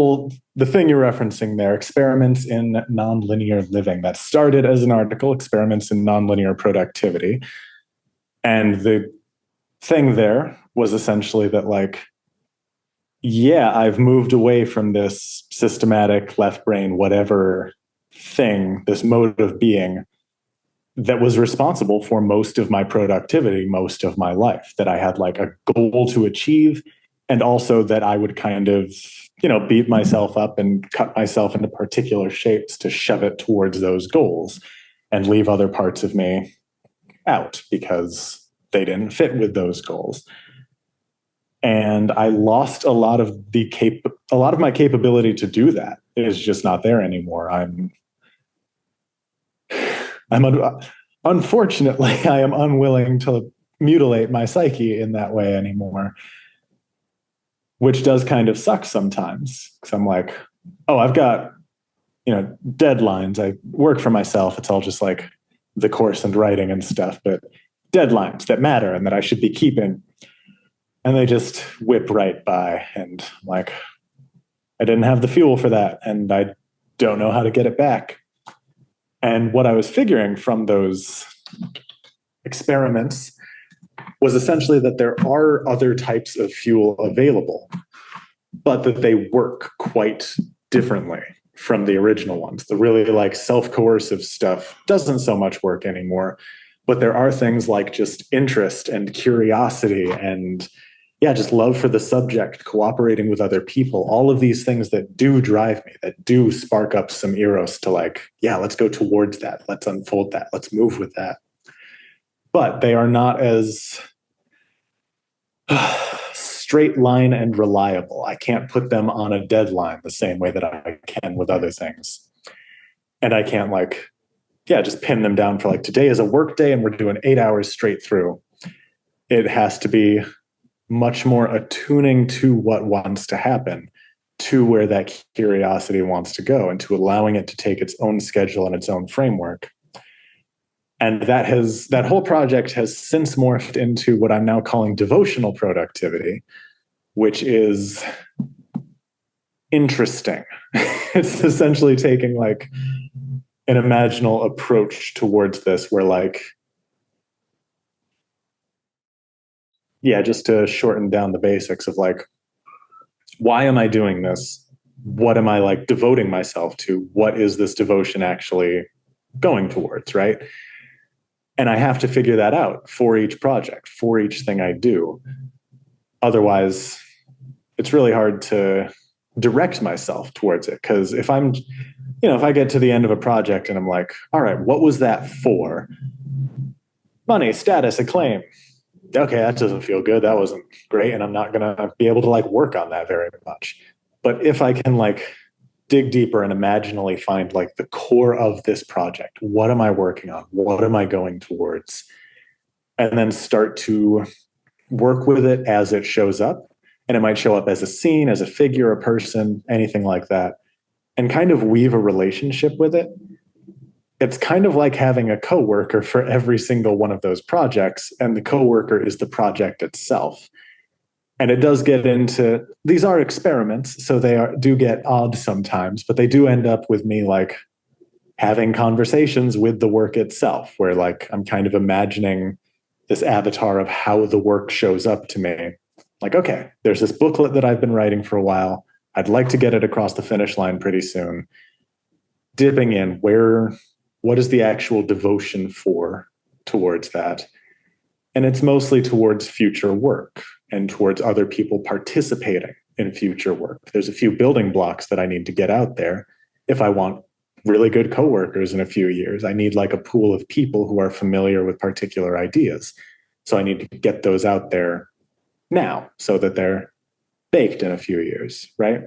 Well, the thing you're referencing there, experiments in nonlinear living, that started as an article, experiments in nonlinear productivity. And the thing there was essentially that, like, yeah, I've moved away from this systematic left brain, whatever thing, this mode of being that was responsible for most of my productivity, most of my life, that I had like a goal to achieve. And also that I would kind of, beat myself up and cut myself into particular shapes to shove it towards those goals and leave other parts of me out because they didn't fit with those goals. And I lost a lot of my capability to do that. It is just not there anymore. Unfortunately, I am unwilling to mutilate my psyche in that way anymore, which does kind of suck sometimes because I'm like, oh, I've got, deadlines. I work for myself. It's all just like the course and writing and stuff, but deadlines that matter and that I should be keeping. And they just whip right by. And I'm like, I didn't have the fuel for that. And I don't know how to get it back. And what I was figuring from those experiments was essentially that there are other types of fuel available, but that they work quite differently from the original ones. The really like self-coercive stuff doesn't so much work anymore, but there are things like just interest and curiosity and just love for the subject, cooperating with other people, all of these things that do drive me, that do spark up some eros to like, let's go towards that. Let's unfold that. Let's move with that. But they are not as straight line and reliable. I can't put them on a deadline the same way that I can with other things. And I can't just pin them down for like, today is a work day and we're doing 8 hours straight through. It has to be much more attuning to what wants to happen, to where that curiosity wants to go, and to allowing it to take its own schedule and its own framework. And that whole project has since morphed into what I'm now calling devotional productivity, which is interesting. It's essentially taking like an imaginal approach towards this where just to shorten down the basics of like, why am I doing this? What am I like devoting myself to? What is this devotion actually going towards, right? And I have to figure that out for each project, for each thing I do. Otherwise, it's really hard to direct myself towards it. Because if if I get to the end of a project and I'm like, all right, what was that for? Money, status, acclaim. Okay, that doesn't feel good. That wasn't great. And I'm not going to be able to like work on that very much. But if I can like dig deeper and imaginally find like the core of this project, what am I working on? What am I going towards? And then start to work with it as it shows up. And it might show up as a scene, as a figure, a person, anything like that. And kind of weave a relationship with it. It's kind of like having a coworker for every single one of those projects, and the coworker is the project itself. And it does get into, these are experiments, so do get odd sometimes, but they do end up with me like having conversations with the work itself, where like I'm kind of imagining this avatar of how the work shows up to me. Like, okay, there's this booklet that I've been writing for a while. I'd like to get it across the finish line pretty soon. Dipping in what is the actual devotion for towards that? And it's mostly towards future work and towards other people participating in future work. There's a few building blocks that I need to get out there if I want really good coworkers in a few years. I need like a pool of people who are familiar with particular ideas. So I need to get those out there now so that they're baked in a few years, right?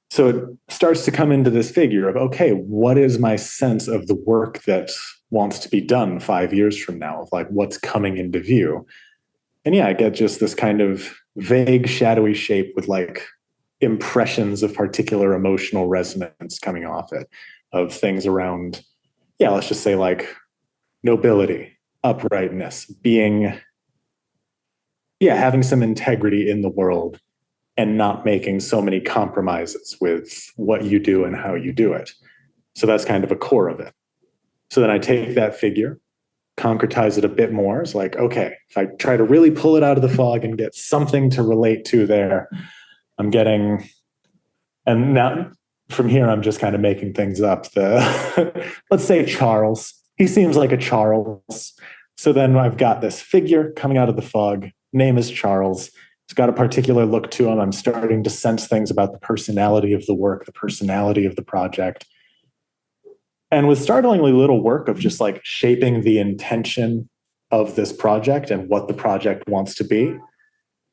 So it starts to come into this figure of, okay, what is my sense of the work that wants to be done 5 years from now, of like what's coming into view? And I get just this kind of vague, shadowy shape with like impressions of particular emotional resonance coming off it, of things around, let's just say like nobility, uprightness, being, having some integrity in the world, and not making so many compromises with what you do and how you do it. So that's kind of a core of it. So then I take that figure, concretize it a bit more. It's like, okay, if I try to really pull it out of the fog and get something to relate to there, I'm getting, and now from here, I'm just kind of making things up. Let's say Charles. He seems like a Charles. So then I've got this figure coming out of the fog. Name is Charles. It's got a particular look to him. I'm starting to sense things about the personality of the work, the personality of the project. And with startlingly little work of just like shaping the intention of this project and what the project wants to be,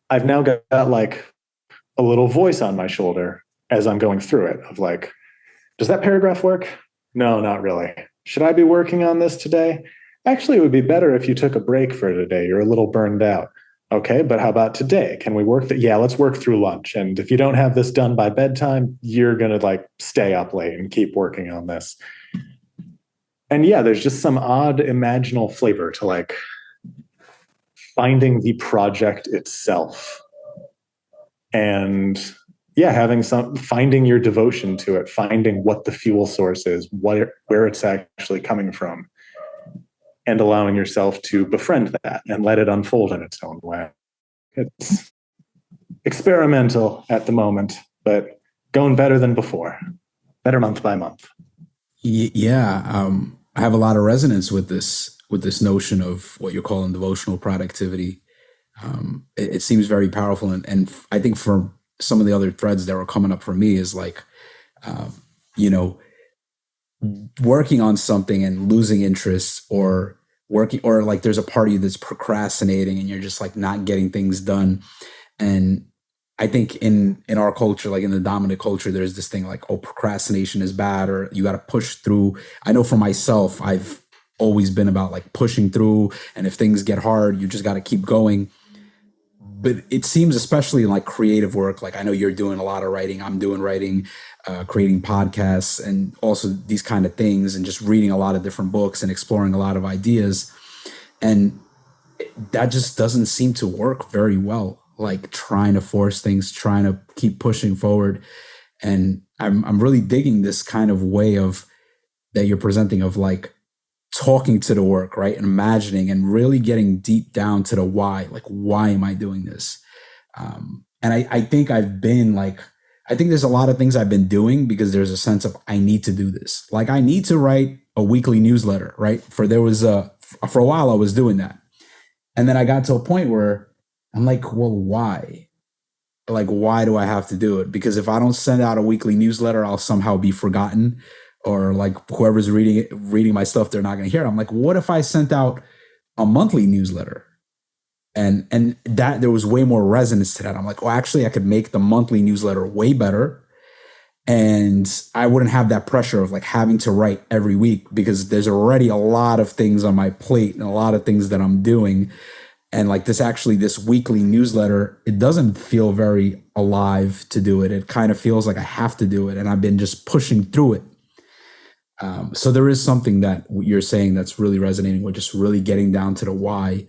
I've now got like a little voice on my shoulder as I'm going through it of like, does that paragraph work? No, not really. Should I be working on this today? Actually, it would be better if you took a break for today. You're a little burned out. Okay, but how about today? Can we work that? Yeah, let's work through lunch. And if you don't have this done by bedtime, you're going to like stay up late and keep working on this. And yeah, there's just some odd imaginal flavor to like finding the project itself. And yeah, finding your devotion to it, finding what the fuel source is, where it's actually coming from, and allowing yourself to befriend that and let it unfold in its own way. It's experimental at the moment, but going better than before, better month by month. Yeah, I have a lot of resonance with this notion of what you're calling devotional productivity. It seems very powerful, and I think for some of the other threads that were coming up for me is like, you know, working on something and losing interest, or like there's a part of you that's procrastinating and you're just like not getting things done. And I think in our culture, like in the dominant culture, there's this thing like, oh, procrastination is bad, or you got to push through. I know for myself, I've always been about like pushing through, and if things get hard, you just got to keep going. But it seems, especially in like creative work, like I know you're doing a lot of writing, I'm doing writing, creating podcasts, and also these kind of things, and just reading a lot of different books and exploring a lot of ideas. And that just doesn't seem to work very well. Like trying to force things, trying to keep pushing forward. And I'm really digging this kind of way of that you're presenting of like talking to the work, right? And imagining and really getting deep down to the why, like, why am I doing this? And I think I've been like, I think there's a lot of things I've been doing because there's a sense of, I need to do this. Like I need to write a weekly newsletter, right? For a while I was doing that. And then I got to a point where I'm like, well, why? Like, why do I have to do it? Because if I don't send out a weekly newsletter, I'll somehow be forgotten, or like whoever's reading my stuff, they're not going to hear it. I'm like, what if I sent out a monthly newsletter? And that there was way more resonance to that. I'm like, well, actually I could make the monthly newsletter way better. And I wouldn't have that pressure of like having to write every week, because there's already a lot of things on my plate and a lot of things that I'm doing. And like this weekly newsletter, it doesn't feel very alive to do it. It kind of feels like I have to do it. And I've been just pushing through it. So there is something that you're saying that's really resonating with, just really getting down to the why.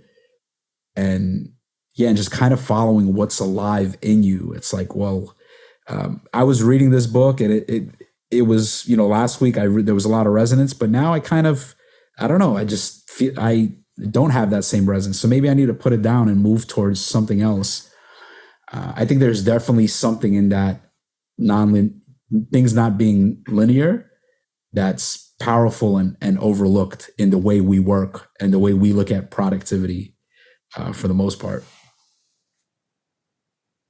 And yeah, and just kind of following what's alive in you. It's like, well, I was reading this book, and it was, last week there was a lot of resonance, but now I don't know. I just feel I don't have that same resonance. So maybe I need to put it down and move towards something else. I think there's definitely something in that things not being linear that's powerful and overlooked in the way we work and the way we look at productivity for the most part.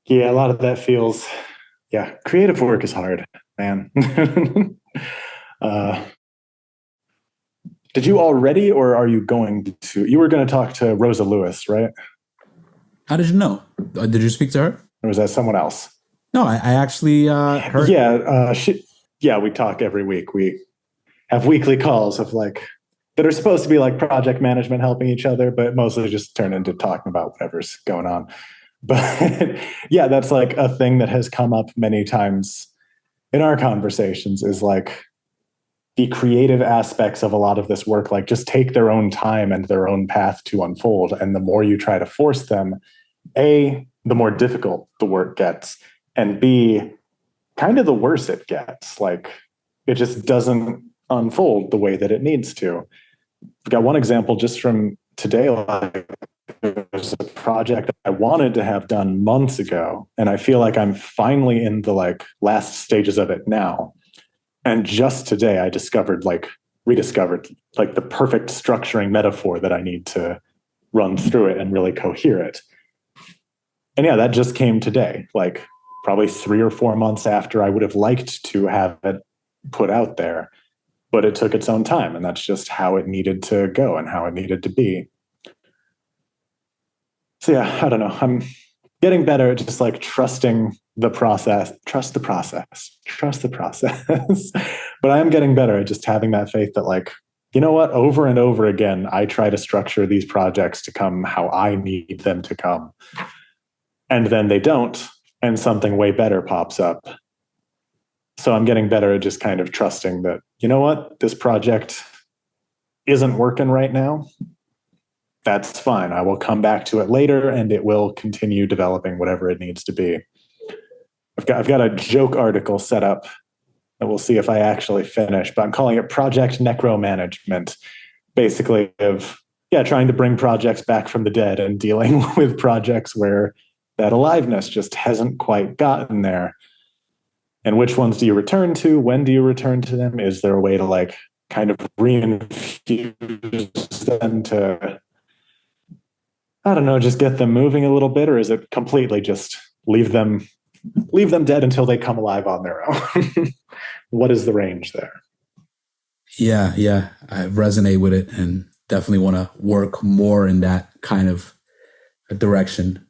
Yeah, a lot of that feels, creative work is hard, man. Did you already, or are you going to? You were going to talk to Rosa Lewis, right? How did you know? Did you speak to her? Or was that someone else? No, I actually heard. Yeah, we talk every week. We have weekly calls of like that are supposed to be like project management, helping each other, but mostly just turn into talking about whatever's going on. But yeah, that's like a thing that has come up many times in our conversations, is like the creative aspects of a lot of this work, like just take their own time and their own path to unfold. And the more you try to force them, the more difficult the work gets. and B, kind of the worse it gets. Like it just doesn't unfold the way that it needs to. I've got one example just from today. Like there's a project I wanted to have done months ago, and I feel like I'm finally in the like last stages of it now. And just today I rediscovered like the perfect structuring metaphor that I need to run through it and really cohere it. And yeah, that just came today, like probably 3 or 4 months after I would have liked to have it put out there, but it took its own time. And that's just how it needed to go and how it needed to be. So yeah, I don't know. I'm getting better at just like trusting the process, trust the process, trust the process. But I am getting better at just having that faith that like, you know what, over and over again, I try to structure these projects to come how I need them to come. And then they don't, and something way better pops up. So I'm getting better at just kind of trusting that, you know what, this project isn't working right now. That's fine. I will come back to it later and it will continue developing whatever it needs to be. I've got a joke article set up that we'll see if I actually finish, but I'm calling it Project Necromanagement. Basically of, yeah, trying to bring projects back from the dead and dealing with projects where that aliveness just hasn't quite gotten there. And which ones do you return to? When do you return to them? Is there a way to like kind of reinfuse them to, I don't know, just get them moving a little bit, or is it completely just leave them dead until they come alive on their own? What is the range there? Yeah, I resonate with it and definitely want to work more in that kind of direction.